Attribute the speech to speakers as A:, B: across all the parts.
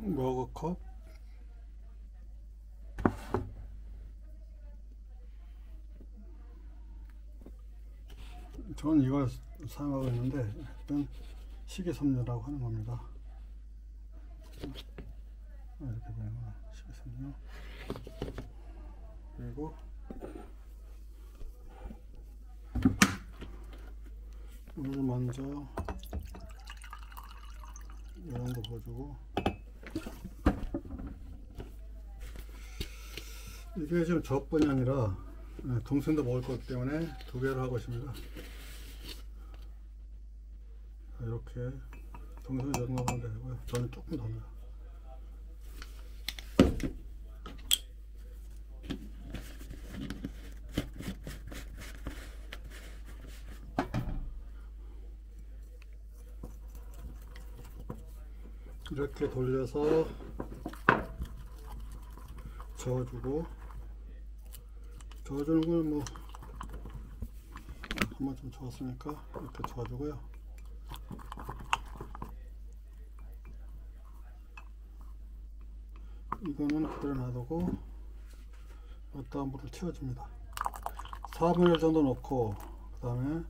A: 머그컵, 저는 이걸 사용하고 있는데 일단 식이섬유라고 하는 겁니다. 이렇게 되는구나. 식이섬유. 그리고 물을 먼저 이 정도 부어주고, 이게 지금 저뿐이 아니라 동생도 먹을 거기 때문에 2배로 하고 있습니다. 이렇게 동생이 이 정도 하면 되고요. 저는 조금 더 넣어요. 이렇게 돌려서 저어주고, 저어주는 걸 뭐 한번 좀 저었으니까 이렇게 저어주고요. 이거는 그대로 놔두고 여기다 물을 채워줍니다. 4분의 1 정도 넣고, 그 다음에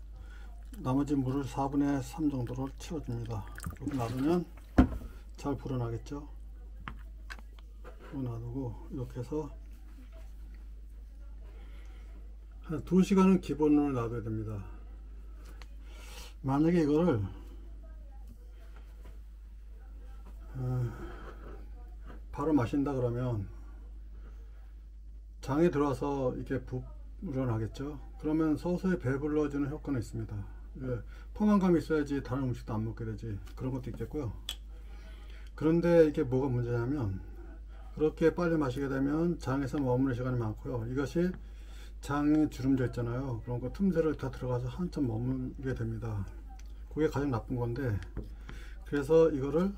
A: 나머지 물을 4분의 3 정도를 채워줍니다. 이렇게 놔두면 잘 불어나겠죠. 놔두고 이렇게 해서 한 2시간은 기본으로 놔둬야 됩니다. 만약에 이거를 바로 마신다 그러면 장에 들어와서 이렇게 불어나겠죠. 그러면 서서히 배불러지는 효과는 있습니다. 포만감이 있어야지 다른 음식도 안 먹게 되지. 그런 것도 있겠고요. 그런데 이게 뭐가 문제냐면, 그렇게 빨리 마시게 되면 장에서 머무는 시간이 많고요. 이것이 장에 주름져 있잖아요. 그런 거 틈새를 다 들어가서 한참 머물게 됩니다. 그게 가장 나쁜 건데, 그래서 이거를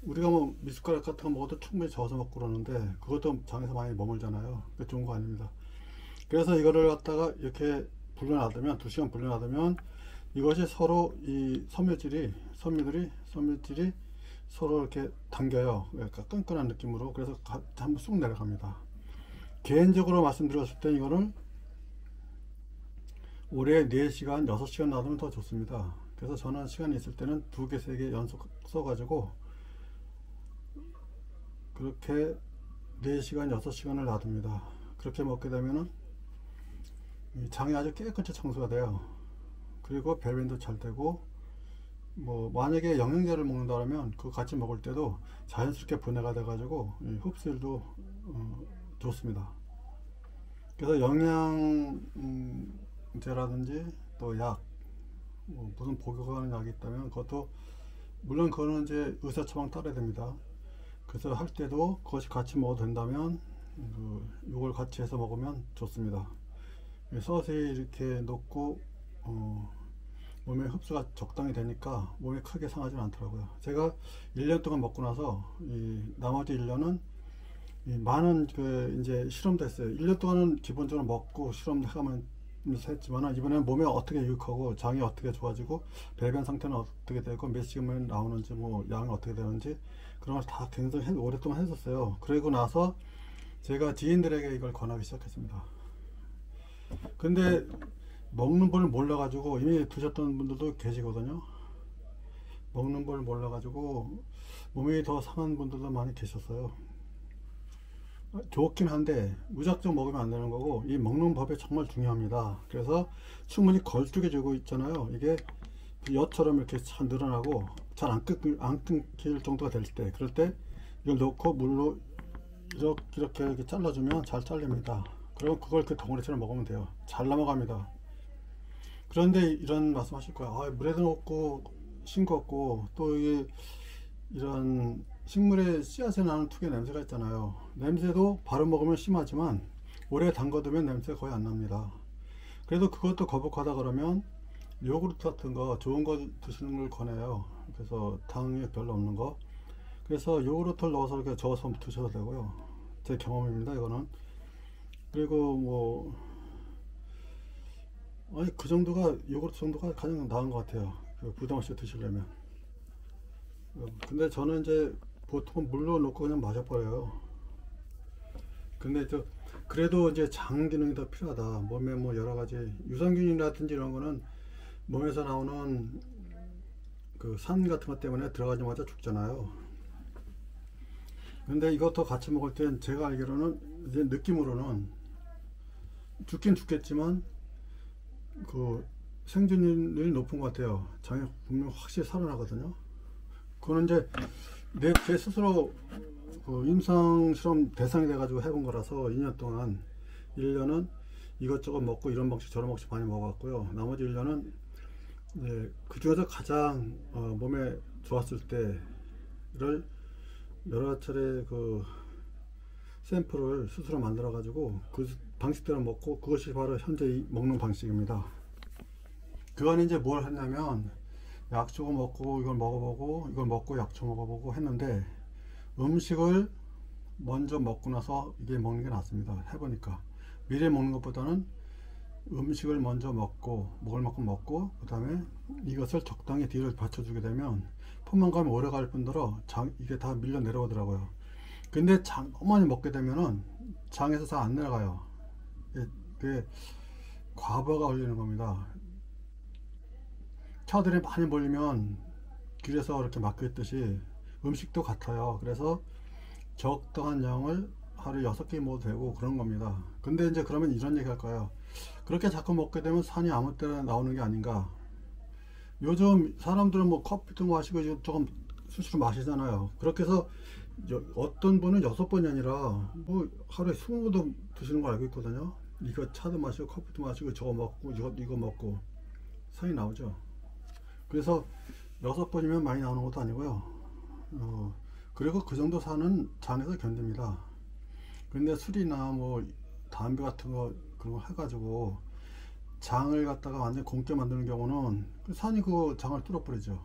A: 우리가 뭐 미숫가루 같은 거 먹어도 충분히 저어서 먹고 그러는데 그것도 장에서 많이 머물잖아요. 그게 좋은 거 아닙니다. 그래서 이거를 갖다가 이렇게 불려놔두면, 2시간 불려놔두면 이것이 서로 이 섬유들이 서로 이렇게 당겨요. 그러니까 끈끈한 느낌으로. 그래서 한번 쑥 내려갑니다. 개인적으로 말씀드렸을 때 이거는 올해 4시간, 6시간 놔두면 더 좋습니다. 그래서 저는 시간이 있을 때는 2개, 3개 연속 써가지고 그렇게 4시간, 6시간을 놔둡니다. 그렇게 먹게 되면은 장이 아주 깨끗이 청소가 돼요. 그리고 배변도 잘 되고, 뭐 만약에 영양제를 먹는다 그러면 그거 같이 먹을 때도 자연스럽게 분해가 돼 가지고 흡수율도 좋습니다. 그래서 영양제라든지 또 약, 무슨 복용하는 약이 있다면 그것도, 물론 그거는 이제 의사 처방 따라야 됩니다. 그래서 할 때도 그것이 같이 먹어도 된다면 이걸 같이 해서 먹으면 좋습니다. 서서히 이렇게 넣고 몸에 흡수가 적당히 되니까 몸에 크게 상하지 않더라고요. 제가 1년 동안 먹고 나서 나머지 1년은 많은 이제 실험도 했어요. 1년 동안은 기본적으로 먹고 실험하면서 했지만, 이번에는 몸에 어떻게 유익하고 장이 어떻게 좋아지고 배변 상태는 어떻게 되고 몇 시간만 나오는지, 뭐 양이 어떻게 되는지, 그런 걸 다 굉장히 오랫동안 했었어요. 그리고 나서 제가 지인들에게 이걸 권하기 시작했습니다. 근데 먹는 걸 몰라가지고, 이미 드셨던 분들도 계시거든요. 먹는 걸 몰라가지고 몸이 더 상한 분들도 많이 계셨어요. 좋긴 한데 무작정 먹으면 안 되는 거고, 이 먹는 법이 정말 중요합니다. 그래서 충분히 걸쭉해지고 있잖아요. 이게 엿처럼 이렇게 잘 늘어나고 잘 안 끊길 정도가 될 때, 그럴 때 이걸 넣고 물로 이렇게 잘라주면 잘 잘립니다. 그럼 그걸 이렇게 덩어리처럼 먹으면 돼요. 잘 넘어갑니다. 그런데 이런 말씀 하실 거야. 물에도 넣고 싱겁고, 또 이런 식물의 씨앗에 나는 특유의 냄새가 있잖아요. 냄새도 바로 먹으면 심하지만 오래 담궈두면 냄새가 거의 안 납니다. 그래도 그것도 거북하다 그러면 요구르트 같은 거, 좋은 거 드시는 걸 권해요. 그래서 당이 별로 없는 거. 그래서 요구르트를 넣어서 이렇게 저어서 드셔도 되고요. 제 경험입니다, 이거는. 그리고 뭐 그 정도가, 요구르트 정도가 가장 나은 것 같아요. 부담 없이 드시려면. 근데 저는 이제 보통은 물로 넣고 그냥 마셔버려요. 근데 그래도 이제 장 기능이 더 필요하다. 몸에 뭐 여러 가지 유산균이라든지 이런 거는 몸에서 나오는 그 산 같은 것 때문에 들어가자마자 죽잖아요. 근데 이것도 같이 먹을 땐 제가 알기로는 이제 느낌으로는 죽긴 죽겠지만 그 생존율이 높은 것 같아요. 장이 분명 확실히 살아나거든요. 그거는 이제 제 스스로 그 임상 실험 대상이 돼가지고 해본 거라서 2년 동안 1년은 이것저것 먹고 이런 방식 저런 방식 많이 먹었고요. 나머지 1년은 이제 그 중에서 가장 몸에 좋았을 때를 여러 차례 그 샘플을 스스로 만들어 가지고 그 방식대로 먹고 그것이 바로 현재 먹는 방식입니다. 그거는 이제 뭘 했냐면 약초 먹고 이걸 먹어보고 이걸 먹고 약초 먹어보고 했는데 음식을 먼저 먹고 나서 이게 먹는 게 낫습니다. 해보니까 미리 먹는 것보다는 음식을 먼저 먹고 먹을 만큼 먹고 그 다음에 이것을 적당히 뒤를 받쳐주게 되면 포만감이 오래 갈 뿐더러 이게 다 밀려 내려오더라고요. 근데 너무 많이 먹게 되면은 장에서 잘 안 내려가요. 그게 과부하가 걸리는 겁니다. 차들이 많이 몰리면 길에서 이렇게 막혀 있듯이 음식도 같아요. 그래서 적당한 양을 하루에 6개 먹어도 되고 그런 겁니다. 근데 이제 그러면 이런 얘기 할 거예요. 그렇게 자꾸 먹게 되면 산이 아무 때나 나오는 게 아닌가. 요즘 사람들은 뭐 커피도 마시고 조금 수시로 마시잖아요. 그렇게 해서 어떤 분은 6번이 아니라 뭐 하루에 20번도 드시는 거 알고 있거든요. 이거 차도 마시고 커피도 마시고 저거 먹고 이거 먹고 산이 나오죠. 그래서 6번이면 많이 나오는 것도 아니고요. 그리고 그 정도 산은 장에서 견딥니다. 근데 술이나 뭐 담배 같은 거 그런 거 해가지고 장을 갖다가 완전 곪게 만드는 경우는 산이 그 장을 뚫어버리죠.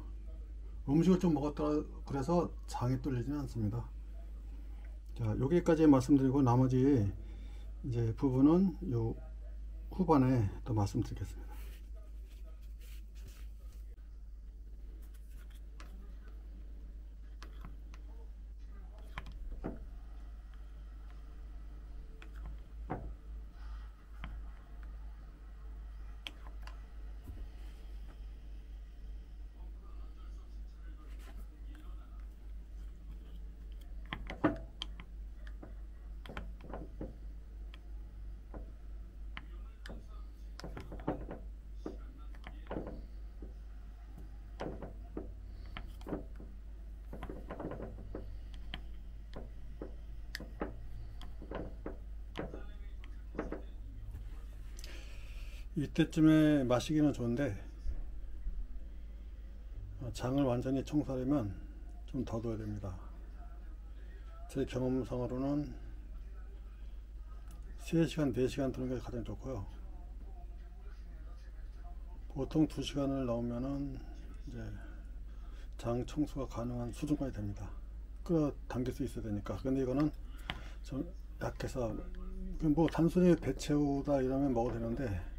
A: 음식을 좀 먹었다 그래서 장이 뚫리지는 않습니다. 자, 여기까지 말씀드리고 나머지 이제 부분은 요 후반에 또 말씀드리겠습니다. 이때쯤에 마시기는 좋은데 장을 완전히 청소하려면 좀 더 둬야 됩니다. 제 경험상으로는 3시간, 4시간 두는 게 가장 좋고요. 보통 2시간을 넣으면은 이제 장 청소가 가능한 수준까지 됩니다. 끌어당길 수 있어야 되니까. 근데 이거는 좀 약해서 뭐 단순히 배 채우다 이러면 먹어도 되는데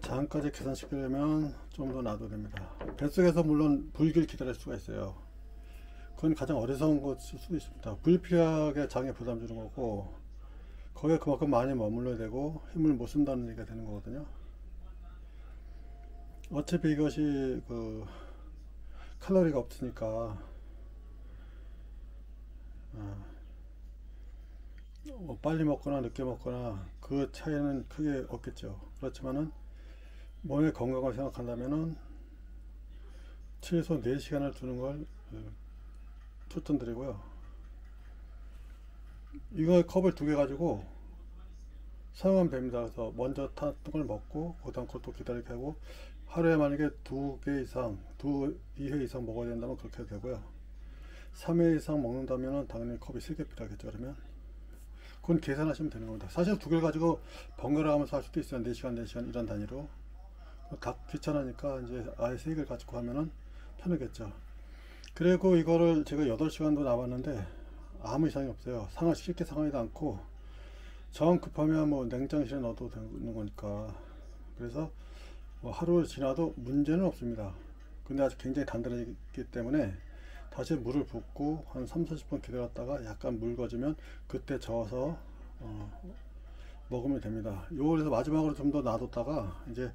A: 장까지 계산시키려면 좀 더 놔둬야 됩니다. 뱃속에서 물론 불길 기다릴 수가 있어요. 그건 가장 어리석은 것일 수도 있습니다. 불필요하게 장에 부담 주는 거고 거기에 그만큼 많이 머물러야 되고 힘을 못 쓴다는 얘기가 되는 거거든요. 어차피 이것이 그 칼로리가 없으니까 빨리 먹거나 늦게 먹거나 그 차이는 크게 없겠죠. 그렇지만은 몸의 건강을 생각한다면은 최소 4시간을 두는 걸 추천드리고요. 이거 컵을 2개 가지고 사용하면 됩니다. 그래서 먼저 탔던 걸 먹고 그 다음 것도 기다리게 하고 하루에 만약에 2개 이상 2회 이상 먹어야 된다면 그렇게 해도 되고요. 3회 이상 먹는다면 당연히 컵이 3개 필요하겠죠. 그러면 그건 계산하시면 되는 겁니다. 사실 2개를 가지고 번갈아 가면서 할 수도 있어요. 4시간 4시간 이런 단위로. 다 귀찮으니까 이제 아예 3개를 가지고 하면은 편하겠죠. 그리고 이거를 제가 8시간도 나왔는데 아무 이상이 없어요. 쉽게 상하지도 않고 정 급하면 뭐 냉장실에 넣어도 되는 거니까. 그래서 뭐 하루 지나도 문제는 없습니다. 근데 아주 굉장히 단단하기 때문에 다시 물을 붓고 한 3-40분 기다렸다가 약간 묽어지면 그때 저어서 먹으면 됩니다. 요거에서 마지막으로 좀 더 놔뒀다가 이제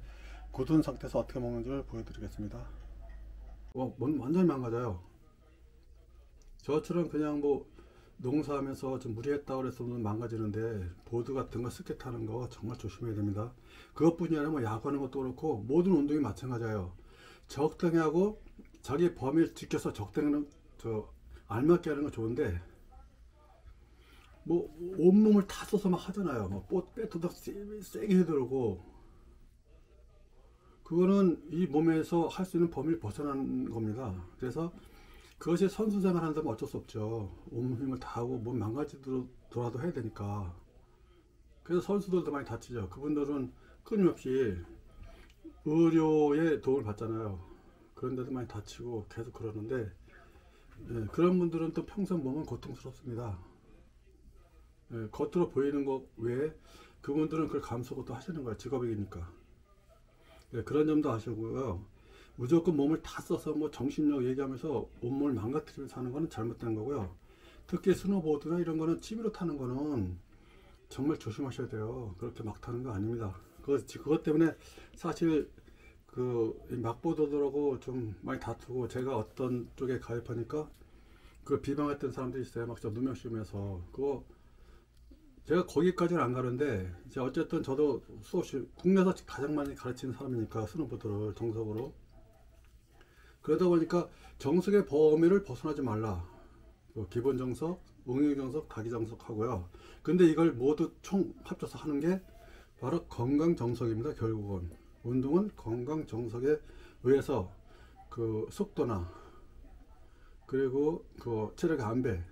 A: 굳은 상태에서 어떻게 먹는지를 보여드리겠습니다. 완전히 망가져요. 저처럼 그냥 뭐 농사하면서 좀 무리했다고 그래서 망가지는데, 보드 같은 거 스케 타는 거 정말 조심해야 됩니다. 그것뿐이 아니라 뭐 야구하는 것도 그렇고 모든 운동이 마찬가지예요. 적당히 하고 자기 범위를 지켜서 적당히 알맞게 하는 건 좋은데, 뭐 온몸을 다 써서 막 하잖아요. 뭐 빼토닥 세게 해들고, 그거는 이 몸에서 할 수 있는 범위를 벗어난 겁니다. 그래서 그것이 선수 생활 한다면 어쩔 수 없죠. 온 힘을 다 하고 몸 망가지더라도 해야 되니까. 그래서 선수들도 많이 다치죠. 그분들은 끊임없이 의료의 도움을 받잖아요. 그런데도 많이 다치고 계속 그러는데, 그런 분들은 또 평생 몸은 고통스럽습니다. 겉으로 보이는 것 외에 그분들은 그걸 감수하고 또 하시는 거예요. 직업이니까. 그런 점도 아시고요. 무조건 몸을 다 써서 뭐 정신력 얘기하면서 온몸을 망가뜨리면서 하는 거는 잘못된 거고요. 특히 스노보드나 이런 거는 취미로 타는 거는 정말 조심하셔야 돼요. 그렇게 막 타는 거 아닙니다. 그것 때문에 사실 그 막보더라고 좀 많이 다투고, 제가 어떤 쪽에 가입하니까 그 비방했던 사람들이 있어요. 막 저 누명 씌우면서. 그거 제가 거기까지는 안 가는데, 이제 어쨌든 저도 수없이 국내에서 가장 많이 가르치는 사람이니까 스노보드를 정석으로. 그러다 보니까 정석의 범위를 벗어나지 말라. 기본 정석, 응용 정석, 다기 정석 하고요. 근데 이걸 모두 총 합쳐서 하는 게 바로 건강 정석입니다. 결국은 운동은 건강 정석에 의해서 그 속도나, 그리고 그 체력의 안배,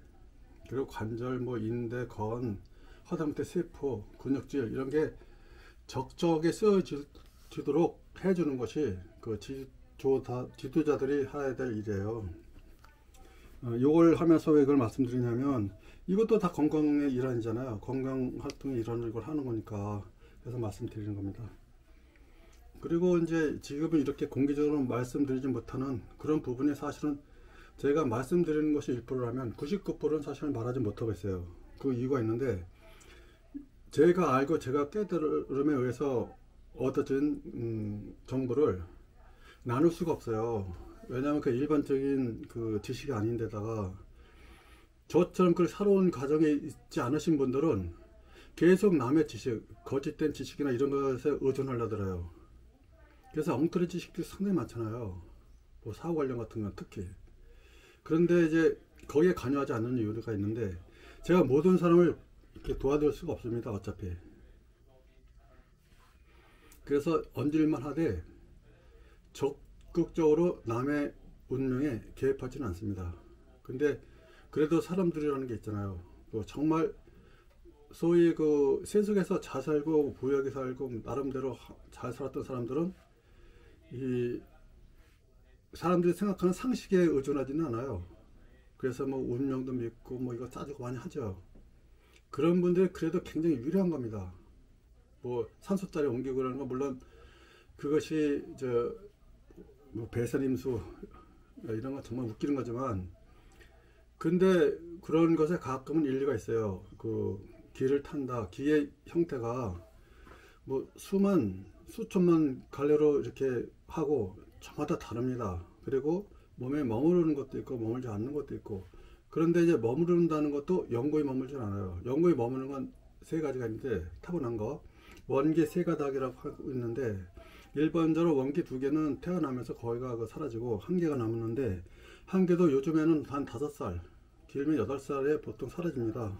A: 그리고 관절, 뭐 인대, 건, 하다못해 세포, 근육질 이런 게 적적에 쓰여지도록 해주는 것이 그 지도자들이 해야 될 일이에요. 요걸 하면서 왜 이걸 말씀드리냐면, 이것도 다 건강의 일환이잖아요. 건강 활동의 일환을 걸 하는 거니까. 그래서 말씀드리는 겁니다. 그리고 이제 지금은 이렇게 공개적으로 말씀드리지 못하는 그런 부분이 사실은 제가 말씀드리는 것이 1%라면 99%는 사실은 말하지 못하고 있어요. 그 이유가 있는데, 제가 알고 제가 깨달음에 의해서 얻어진 정보를 나눌 수가 없어요. 왜냐하면 그 일반적인 그 지식이 아닌데다가, 저처럼 그 살아온 과정에 있지 않으신 분들은 계속 남의 지식, 거짓된 지식이나 이런 것에 의존하려들어요. 그래서 엉터리 지식들이 상당히 많잖아요. 뭐 사후 관련 같은 건 특히. 그런데 이제 거기에 관여하지 않는 이유가 있는데, 제가 모든 사람을 이렇게 도와드릴 수가 없습니다. 어차피. 그래서 언질만 하되 적극적으로 남의 운명에 개입하지는 않습니다. 근데 그래도 사람들이라는 게 있잖아요. 정말 소위 그 세속에서 잘 살고 부유하게 살고 나름대로 잘 살았던 사람들은 이 사람들이 생각하는 상식에 의존하지는 않아요. 그래서 뭐 운명도 믿고 뭐 이거 따지고 많이 하죠. 그런 분들이 그래도 굉장히 유리한 겁니다. 뭐 산소짜리 옮기고 그러는 건 물론 그것이 뭐 배선임수 이런 건 정말 웃기는 거지만, 근데 그런 것에 가끔은 일리가 있어요. 그 기를 탄다. 기의 형태가 뭐 수천만 갈래로 이렇게 하고 저마다 다릅니다. 그리고 몸에 머무르는 것도 있고 머물지 않는 것도 있고. 그런데 이제 머무른다는 것도 영구히 머물지 않아요. 영구히 머무는 건 세 가지가 있는데, 타고난 거 원기 세가닥이라고 하고 있는데, 일반적으로 원기 2개는 태어나면서 거의가 사라지고 1개가 남았는데, 1개도 요즘에는 한 5살, 길면 8살에 보통 사라집니다.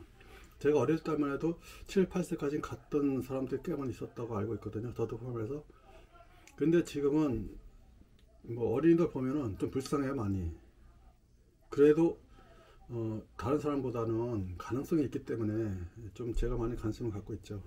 A: 제가 어릴 때만 해도 7, 8세까지 갔던 사람들이 꽤 많이 있었다고 알고 있거든요. 저도 포함해서. 근데 지금은 뭐 어린이들 보면은 좀 불쌍해요, 많이. 그래도 다른 사람보다는 가능성이 있기 때문에 좀 제가 많이 관심을 갖고 있죠.